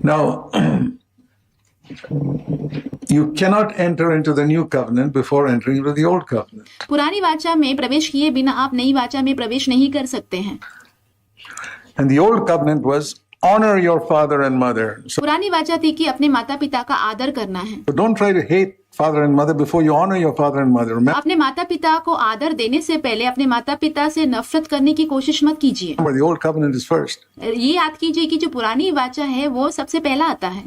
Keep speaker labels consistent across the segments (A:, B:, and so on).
A: Now, you cannot enter into the new covenant before entering into the old covenant.
B: पुरानी वाचा में प्रवेश किए बिना आप नई वाचा में प्रवेश नहीं कर सकते हैं।
A: And the old covenant was honor your father and mother. So
B: पुरानी वाचा थी कि अपने माता पिता का आदर करना है।
A: don't try to hate father and mother before you honor your father and mother. Remember,
B: अपने माता पिता को आदर देने से पहले अपने माता पिता से नफरत करने की कोशिश मत कीजिए।
A: the old covenant is first.
B: ये याद कीजिए कि जो पुरानी वाचा है वो सबसे पहला आता है।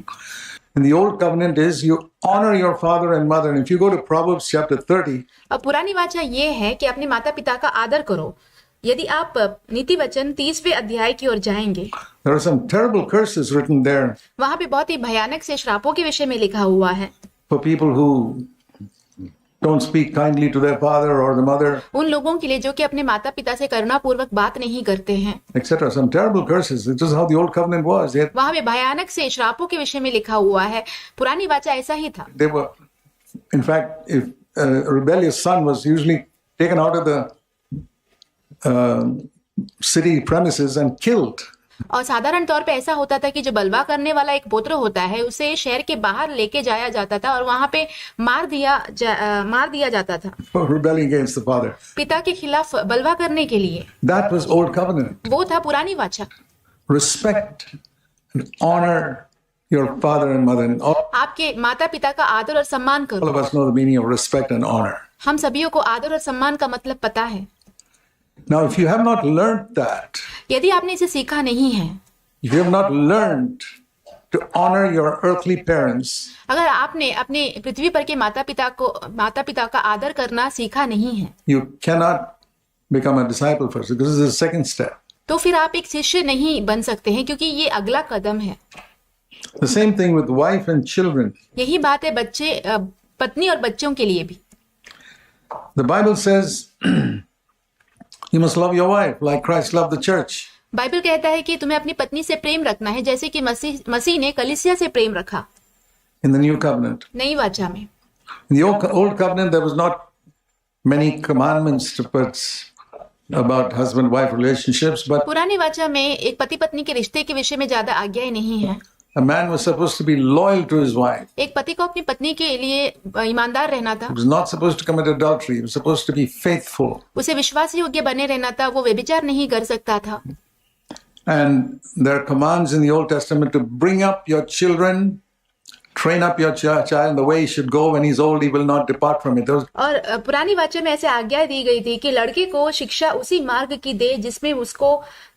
A: And the old covenant is you honor your father and mother. And if you go to Proverbs chapter 30,
B: अब पुरानी वाचा ये है कि अपने माता पिता का आदर करो। यदि आप नीति वचन 30वें अध्याय की ओर जाएंगे,
A: there are some terrible curses written there
B: वहां पे बहुत ही भयानक से श्रापों के विषय में लिखा हुआ है
A: for people who don't speak kindly to their father or the mother,
B: उन लोगों के लिए जो कि अपने माता पिता से करुणा पूर्वक बात नहीं करते हैं।
A: etc. Some terrible curses. This is how the old covenant was.
B: वहां पे भयानक से श्रापों के विषय में लिखा हुआ है। पुरानी वाचा ऐसा ही था।
A: They were, in fact, if a rebellious son was usually taken out of the city premises and killed.
B: और साधारण तौर पे ऐसा होता था कि जो बलवा करने वाला एक पुत्र होता है उसे शहर के बाहर लेके जाया जाता था और वहां पे मार दिया जाता था
A: For rebelling against the father.
B: पिता के खिलाफ बलवा करने के लिए।
A: That was old covenant.
B: वो था पुरानी वाचा।
A: Respect and honor your father and mother. And all
B: आपके माता पिता का आदर और सम्मान करो।
A: of us know the meaning of respect and honor.
B: हम सभी को आदर और सम्मान का मतलब पता है।
A: Now, if you have not learned that,
B: यदि आपने इसे सीखा नहीं है,
A: if you have not learned to honor your earthly parents,
B: अगर आपने अपने पृथ्वी पर के माता पिता का आदर करना सीखा नहीं है,
A: you cannot become a disciple first, because this is the second step.
B: तो फिर आप एक शिष्य नहीं बन सकते हैं, क्योंकि ये अगला कदम है।
A: The same thing with wife and children.
B: यही बात है पत्नी और बच्चों के लिए भी।
A: The Bible says you must love your wife like Christ loved the church.
B: Bible कहता है कि तुम्हें अपनी पत्नी से प्रेम रखना है जैसे कि मसीह ने कलीसिया से प्रेम रखा।
A: In the new covenant.
B: नई वाचा में।
A: In the old covenant, there was not many commandments to put about husband-wife relationships, but
B: पुरानी वाचा में एक पति पत्नी के रिश्ते के विषय में ज्यादा आज्ञाएं नहीं है।
A: a man was supposed to be loyal to his wife.
B: एक पति को अपनी पत्नी के लिए ईमानदार रहना था।
A: He was not supposed to commit adultery. He was supposed to be faithful.
B: उसे विश्वास योग्य बने रहना था, वो व्यभिचार नहीं कर सकता था।
A: And there are commands in the Old Testament to bring up your children, train up your child in the way he should go. When he's old, he will not depart from it.
B: और पुरानी वाचा में ऐसे आज्ञा दी गई थी कि लड़के को शिक्षा उसी मार्ग की दे जिसमें उसको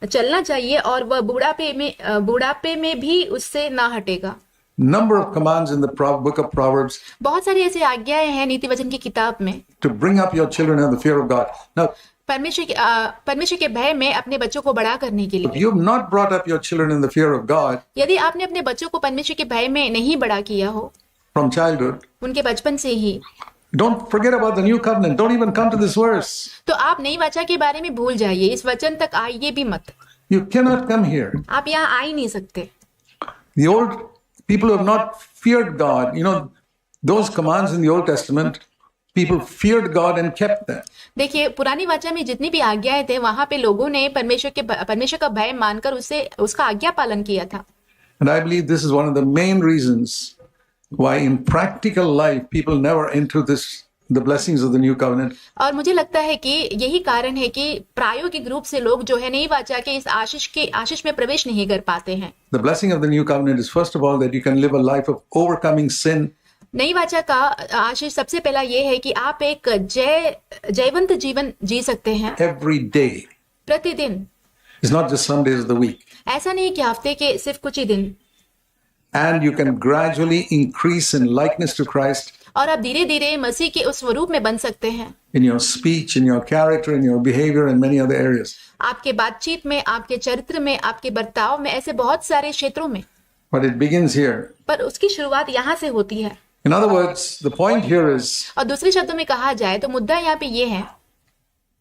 B: चलना चाहिए और वह बुढ़ापे में भी उससे ना हटेगा।
A: Number of commands in the book of Proverbs.
B: बहुत सारी ऐसी आज्ञाएं हैं नीति वचन की किताब में।
A: To bring up your children in the fear of God. Now,
B: परमेश्वर के भय में अपने बच्चों को बड़ा करने के
A: if
B: लिए।
A: you have not brought up your children in the fear of God
B: यदि आपने अपने बच्चों को परमेश्वर के भय में नहीं बड़ा किया हो
A: from childhood,
B: उनके बचपन से ही,
A: don't forget about the new covenant. Don't even come to this verse.
B: तो आप नई वाचा के बारे में भूल जाइए, इस वचन तक आइए भी मत।
A: You cannot come here.
B: आप यहाँ आ ही नहीं सकते।
A: The old people who have not feared God, those commands in the Old Testament, people feared God and kept them.
B: देखिए पुरानी वाचा में जितनी भी आज्ञाएं थे वहां पे लोगों ने परमेश्वर का भय मानकर उसका आज्ञा पालन किया था।
A: And I believe this is one of the main reasons why in practical life people never enter the blessings of the new covenant.
B: और मुझे लगता है कि यही कारण है कि प्रायोगिक रूप से लोग जो है नई वाचा के इस आशीष में प्रवेश नहीं कर पाते हैं।
A: The blessing of the new covenant is first of all that you can live a life of overcoming sin.
B: नई वाचा का आशीष सबसे पहला ये है कि आप एक जयवंत जीवन जी सकते हैं।
A: Every day.
B: प्रतिदिन।
A: It's not just some days of the week.
B: ऐसा नहीं कि हफ्ते के सिर्फ कुछ ही दिन।
A: And you can gradually increase in likeness to Christ.
B: और आप धीरे धीरे मसीह के उस स्वरूप में बन सकते हैं।
A: In your speech, in your character, in your behavior, and many other areas.
B: आपके बातचीत में, आपके चरित्र में, आपके बर्ताव में, ऐसे बहुत सारे क्षेत्रों में।
A: But it begins here.
B: पर उसकी शुरुआत यहाँ से होती है।
A: In other words, the point here is,
B: और दूसरे शब्दों में कहा जाए तो मुद्दा यहाँ पे ये है,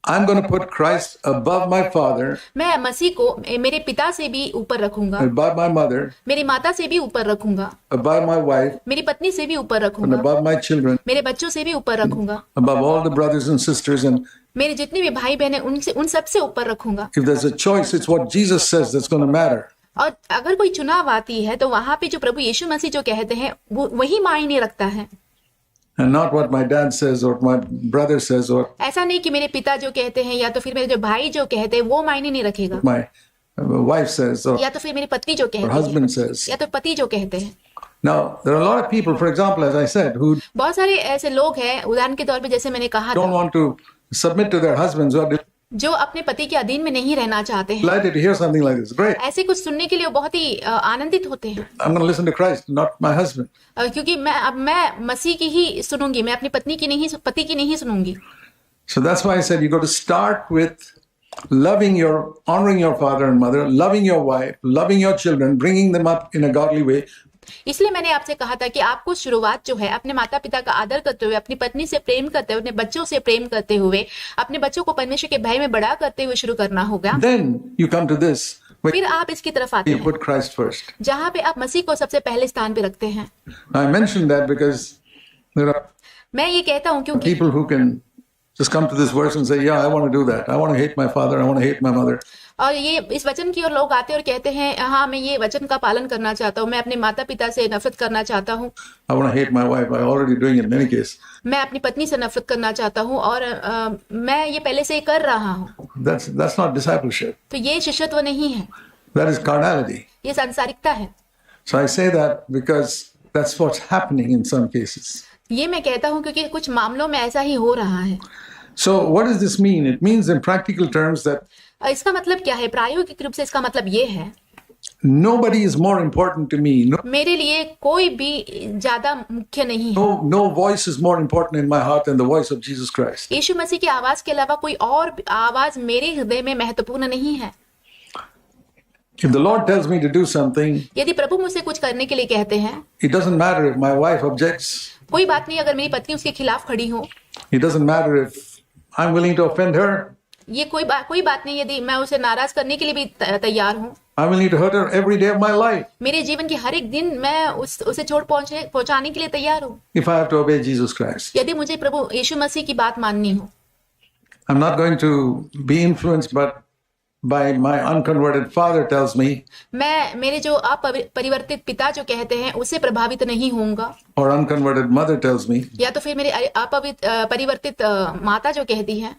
A: I'm going to put Christ above my father,
B: मैं मसीह को मेरे पिता से भी ऊपर रखूंगा,
A: above my mother,
B: मेरी माता से भी ऊपर रखूंगा,
A: above my wife,
B: मेरी पत्नी से भी ऊपर
A: and
B: रखूंगा,
A: above my children,
B: मेरे बच्चों से भी ऊपर रखूंगा,
A: above all the brothers and sisters. And
B: मेरे जितने भी भाई बहन हैं उन सब से ऊपर रखूंगा।
A: if there's a choice, it's what Jesus says that's going to matter.
B: और अगर कोई चुनाव आती है तो वहां पे जो प्रभु यीशु मसीह जो कहते हैं वो वही मायने रखता है,
A: and not what my dad says or my brother says or
B: ऐसा नहीं कि मेरे पिता जो कहते हैं या तो फिर मेरे जो भाई जो कहते हैं वो मायने नहीं रखेगा,
A: my wife says or
B: या तो फिर मेरी पत्नी जो कहती
A: husband
B: है
A: says.
B: या तो पति जो कहते हैं।
A: Now, there are a lot of people, for example, as I said, who
B: बहुत सारे ऐसे लोग हैं, उदाहरण के तौर पे जैसे मैंने कहा
A: don't
B: था,
A: want to submit to their husbands who are
B: जो अपने पति के अधीन में नहीं रहना चाहते हैं।
A: delighted to hear something like this. Great.
B: ऐसे कुछ सुनने के लिए वो बहुत ही आनंदित होते हैं,
A: I'm going to listen to Christ, not my husband.
B: क्योंकि मैं मसीह की ही सुनूंगी, मैं अपनी पत्नी की नहीं, पति की नहीं सुनूंगी।
A: So that's why I said you got to start with honoring your father and mother, loving your wife, loving your children, bringing them up in a godly way.
B: इसलिए मैंने आपसे कहा था कि आपको शुरुआत जो है अपने माता पिता का आदर करते हुए, अपनी पत्नी से प्रेम करते हुए, अपने बच्चों से प्रेम करते हुए, अपने बच्चों को परमेश्वर के भय में बड़ा करते हुए शुरू करना होगा।
A: Then you come to this, where
B: फिर आप इसकी तरफ आते
A: you
B: हैं
A: put Christ first.
B: जहाँ पे आप मसीह को सबसे पहले स्थान पे रखते हैं।
A: I mentioned that because there are
B: मैं ये कहता हूँ क्योंकि
A: people who can just come to this verse and say, yeah, I want to do that. I want to hate my father. I want to hate my mother.
B: और ये इस वचन की ओर लोग आते हैं और कहते हैं हाँ मैं ये वचन का पालन करना चाहता हूँ, मैं अपने माता पिता से नफरत करना चाहता हूँ,
A: I want to hate my wife. I'm already doing it in many cases.
B: मैं अपनी पत्नी से नफरत करना चाहता हूँ और मैं ये पहले से ही कर रहा हूँ।
A: That's not discipleship.
B: तो ये शिष्यत्व नहीं है,
A: That is carnality.
B: ये सांसारिकता है।
A: So I say that because that's what's happening in some cases.
B: ये मैं कहता हूँ क्योंकि कुछ मामलों में ऐसा ही हो रहा है।
A: So what does this mean? It means in practical terms that
B: इसका मतलब क्या है? प्रायोगिक रूप से इसका मतलब ये है
A: nobody is more important to me.
B: मेरे लिए कोई भी ज्यादा मुख्य नहीं है।
A: No voice is more important in my heart than the voice of Jesus Christ.
B: यीशु मसीह की आवाज के अलावा कोई और आवाज मेरे हृदय में महत्वपूर्ण नहीं है।
A: If the Lord tells me to do something,
B: यदि प्रभु मुझसे कुछ करने के लिए कहते हैं,
A: it doesn't matter if my wife objects.
B: कोई बात नहीं अगर मेरी पत्नी उसके खिलाफ खड़ी हो,
A: It doesn't matter if I'm willing to offend her.
B: ये कोई बात नहीं यदि मैं उसे नाराज करने के लिए भी तैयार हूँ।
A: I'm willing to hurt her every day of my life
B: मेरे जीवन के हर एक दिन मैं उसे चोट पहुंचाने के लिए तैयार हूँ,
A: if I have to obey Jesus Christ.
B: यदि मुझे प्रभु यीशु मसीह की बात माननी हो।
A: I'm not going to be influenced by my unconverted father tells me,
B: मैं मेरे जो अपरिवर्तित पिता जो कहते हैं उससे प्रभावित नहीं होऊंगा,
A: or unconverted mother tells me,
B: या तो फिर मेरे परिवर्तित माता जो कहती है,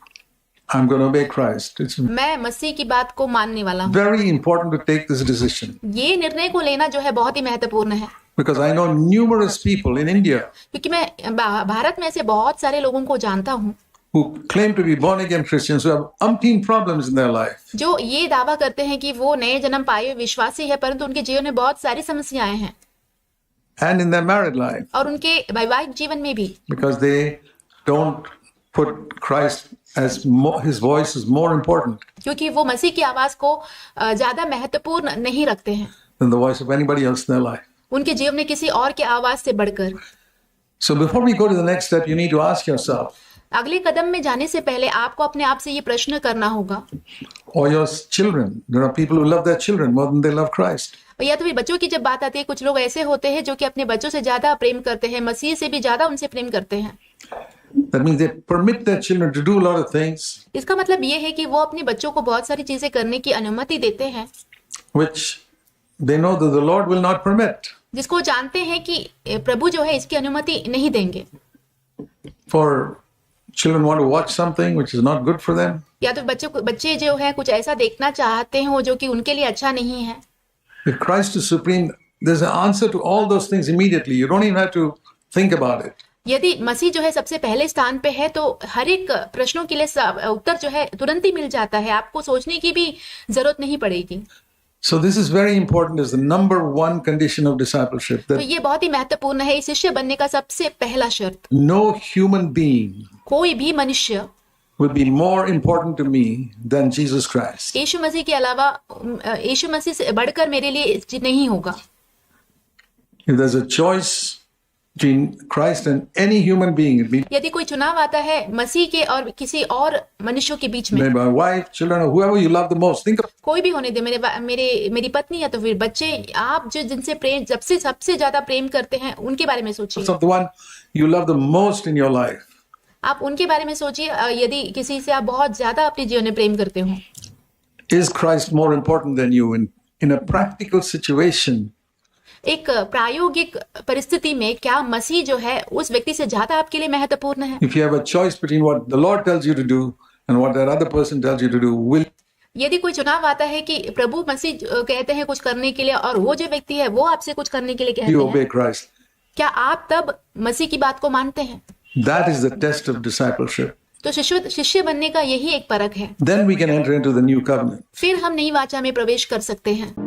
A: I'm going to obey Christ. It's
B: मैं मसीह की बात को मानने वाला हूँ।
A: very important to take this decision
B: ये निर्णय को लेना जो है बहुत ही महत्वपूर्ण है,
A: because I know numerous people in India
B: क्योंकि मैं भारत में ऐसे बहुत सारे लोगों को जानता हूँ
A: who claim to be born again Christians who have umpteen problems in their life.
B: जो ये दावा करते हैं कि वो नए जन्म पाए हुए विश्वासी है, परंतु उनके जीवन में बहुत सारी समस्याएं हैं,
A: And in their married life,
B: और उनके वैवाहिक जीवन में भी,
A: because they don't put Christ as his voice is more important
B: क्योंकि वो मसीह की आवाज को ज्यादा महत्वपूर्ण नहीं रखते हैं
A: than the voice of anybody else in their life.
B: उनके जीवन में किसी और के आवाज से बढ़कर।
A: So before we go to the next step, you need to ask yourself,
B: अगले कदम में जाने से पहले आपको अपने आप से ये प्रश्न करना होगा,
A: or your children. There are people who love their children more than they love Christ.
B: या तो फिर बच्चों की जब बात आती है, कुछ लोग ऐसे होते हैं जो कि अपने बच्चों से ज्यादा प्रेम करते हैं, मसीह से भी ज्यादा उनसे प्रेम करते हैं।
A: That means they permit their children to do a lot of things
B: इसका मतलब ये है कि वो अपने बच्चों को बहुत सारी चीजें करने की अनुमति देते हैं
A: which they know that the Lord will not permit.
B: जिसको जानते हैं कि प्रभु जो है इसकी अनुमति नहीं देंगे।
A: For children want to watch something which is not good for them.
B: या तो बच्चे जो है कुछ ऐसा देखना चाहते हो जो कि उनके लिए अच्छा नहीं है।
A: If Christ is supreme, there's an answer to all those things immediately. You don't even have to think about it.
B: यदि मसीह जो है सबसे पहले स्थान पे है तो हर एक प्रश्नों के लिए उत्तर जो है तुरंत ही मिल जाता है, आपको सोचने की भी जरूरत नहीं पड़ेगी।
A: So this is very important as the number one condition of discipleship.
B: तो
A: That
B: ये बहुत ही महत्वपूर्ण है, शिष्य बनने का सबसे पहला शर्त।
A: no human being
B: कोई भी मनुष्य
A: will be more important to me than Jesus Christ.
B: यीशु मसीह के अलावा यीशु मसीह से बढ़कर मेरे लिए नहीं होगा।
A: If there's a choice between Christ and any human being, it be
B: यदि कोई चुनाव आता है मसीह के और किसी और मनुष्यों के बीच में,
A: made by wife, children, or whoever you love the most. Think of
B: कोई भी होने दे, मेरी पत्नी या तो फिर बच्चे, आप जो जिनसे प्रेम सबसे ज्यादा प्रेम करते हैं उनके बारे में सोचिए।
A: the one you love the most in your life.
B: आप उनके बारे में सोचिए। यदि किसी से आप बहुत ज्यादा अपने जीवन में प्रेम करते हो,
A: Is Christ more important than you in in a practical situation,
B: एक प्रायोगिक परिस्थिति में क्या मसीह जो है उस व्यक्ति से ज्यादा आपके लिए महत्वपूर्ण है?
A: if you have a choice between what the Lord tells you to do and what that other person tells you to do, will
B: यदि कोई चुनाव आता है कि प्रभु मसीह कहते हैं कुछ करने के लिए और वो जो व्यक्ति है वो आपसे कुछ करने के लिए कहते
A: you
B: हैं,
A: obey Christ?
B: क्या आप तब मसीह की बात को मानते हैं?
A: That is the test of discipleship.
B: तो शिष्य बनने का यही एक परख है।
A: Then we can enter into the new covenant.
B: फिर हम नई वाचा में प्रवेश कर सकते हैं।